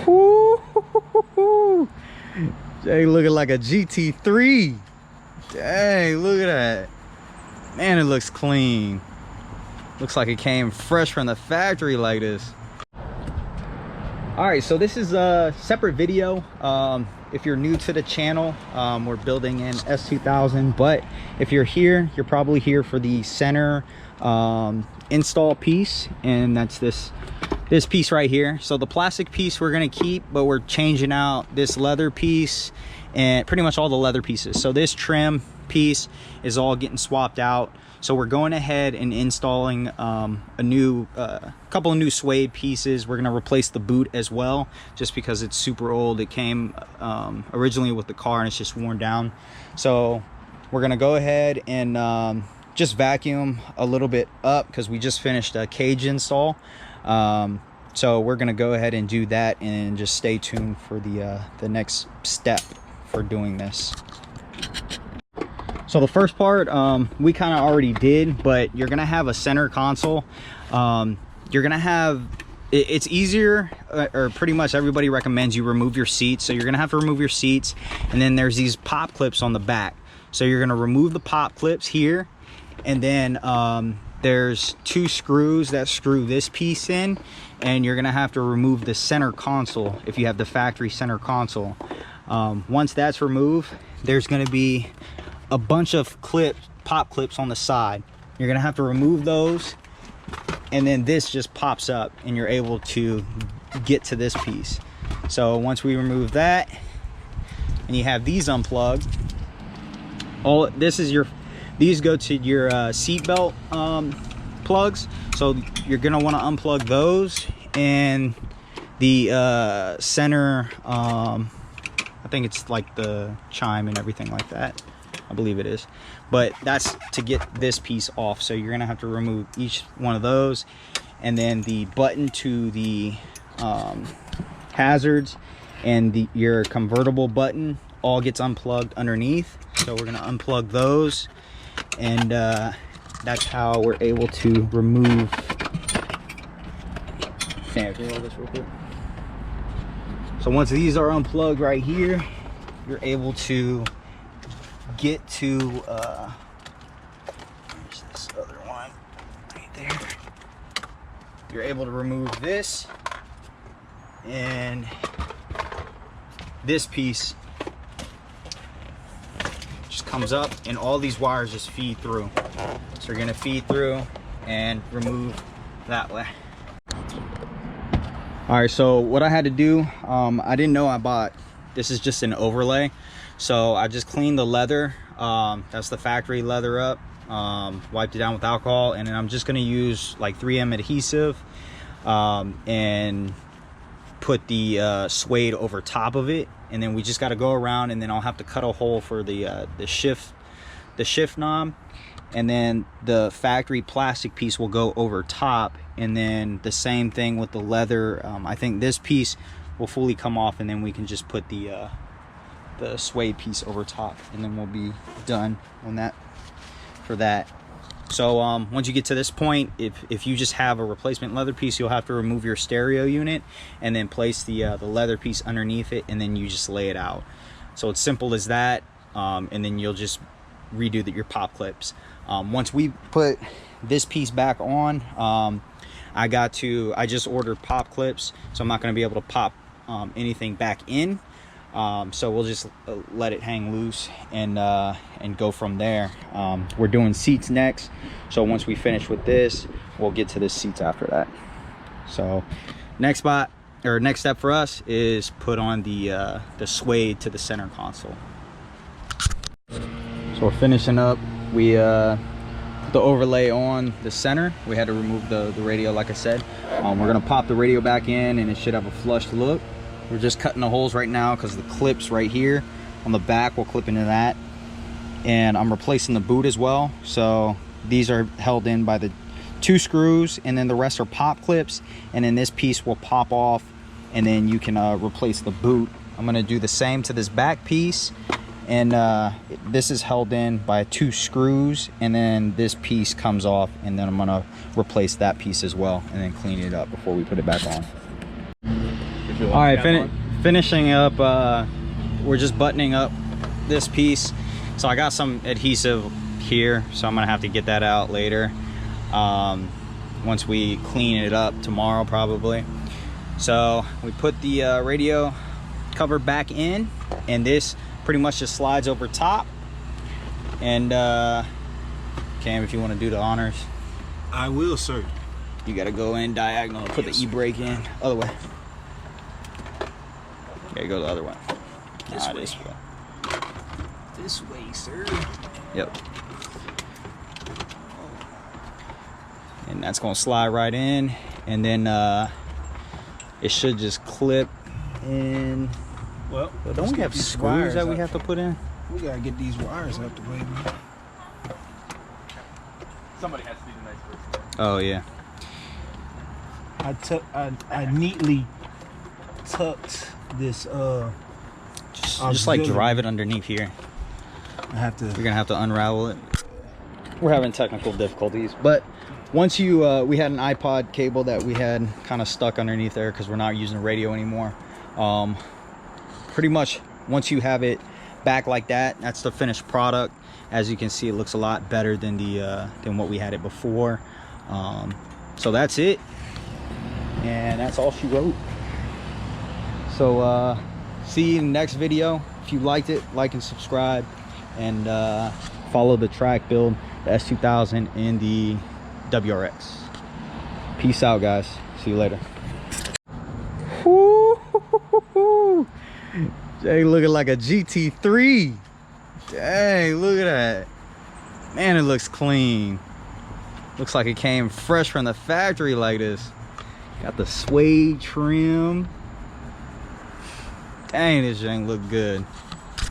Woo! Jay looking like a GT3. Dang, look at that. Man, it looks clean. Looks like it came fresh from the factory like this. All right, so this is a separate video. If you're new to the channel, we're building an S2000, but if you're here, you're probably here for the center install piece, and that's this piece right here. So the plastic piece we're gonna keep, but we're changing out this leather piece and pretty much all the leather pieces. So this trim piece is all getting swapped out. So we're going ahead and installing a couple of new suede pieces. We're gonna replace the boot as well, just because it's super old. It came originally with the car and it's just worn down. So we're gonna go ahead and just vacuum a little bit up, because we just finished a cage install. So we're gonna go ahead and do that, and just stay tuned for the next step for doing this. So the first part we kind of already did, but you're gonna have a center console. You're gonna have, it's easier, or pretty much everybody recommends you remove your seats. So you're gonna have to remove your seats, and then there's these pop clips on the back. So you're gonna remove the pop clips here, and then there's two screws that screw this piece in, and you're gonna have to remove the center console if you have the factory center console. Once that's removed, there's gonna be a bunch of pop clips on the side. You're gonna have to remove those, and then this just pops up and you're able to get to this piece. So once we remove that and you have these unplugged, these go to your seat belt plugs. So you're gonna want to unplug those, and the center I think it's like the chime and everything like that, I believe it is, but that's to get this piece off. So you're gonna have to remove each one of those, and then the button to the hazards and your convertible button all gets unplugged underneath. So we're gonna unplug those, and that's how we're able to remove. Sam, can you hold this real quick? So once these are unplugged right here, you're able to get to there's this other one right there. You're able to remove this, and this piece just comes up, and all these wires just feed through. So you're gonna feed through and remove that way. All right, so what I had to do, I didn't know this is just an overlay. So I just cleaned the leather, that's the factory leather up, wiped it down with alcohol, and then I'm just gonna use like 3M adhesive and put the suede over top of it, and then we just got to go around, and then I'll have to cut a hole for the shift knob, and then the factory plastic piece will go over top, and then the same thing with the leather. I think this piece will fully come off, and then we can just put the suede piece over top, and then we'll be done on that for that. So once you get to this point, if you just have a replacement leather piece, you'll have to remove your stereo unit and then place the leather piece underneath it, and then you just lay it out. So it's simple as that, and then you'll just redo your pop clips. Once we put this piece back on, I just ordered pop clips, so I'm not going to be able to pop anything back in. So we'll just let it hang loose and go from there. We're doing seats next, so once we finish with this, we'll get to the seats after that. So next step for us is put on the suede to the center console. So we're finishing up. We put the overlay on the center. We had to remove the radio, like I said. We're gonna pop the radio back in, and it should have a flush look. We're just cutting the holes right now because the clips right here on the back will clip into that, and I'm replacing the boot as well. So these are held in by the 2 screws, and then the rest are pop clips, and then this piece will pop off, and then you can replace the boot. I'm gonna do the same to this back piece, and this is held in by 2 screws, and then this piece comes off, and then I'm gonna replace that piece as well, and then clean it up before we put it back on. All right, finishing up. We're just buttoning up this piece. So I got some adhesive here, so I'm gonna have to get that out later. Once we clean it up tomorrow, probably. So we put the radio cover back in, and this pretty much just slides over top. And Cam, if you want to do the honors. I will, sir. You gotta go in diagonal and put the e-brake in. Other way. You gotta go the other way. This way. This way. This way, sir. Yep. And that's gonna slide right in, and then it should just clip in. Well, don't we have screws that we have to put in? We gotta get these wires out the way, man. Somebody has to do the nice work. Oh yeah. I neatly tucked this Just like drive it underneath here. I have to. You're gonna have to unravel it. We're having technical difficulties, but once you we had an iPod cable that we had kind of stuck underneath there because we're not using the radio anymore. Pretty much once you have it back like that, that's the finished product. As you can see, it looks a lot better than the than what we had it before. So that's it, and that's all she wrote. So see you in the next video. If you liked it, like and subscribe, and follow the track build, the S2000 and the WRX. Peace out, guys. See you later. Jay looking like a GT3. Dang, look at that. Man, it looks clean. Looks like it came fresh from the factory like this. Got the suede trim. Dang, this thing look good.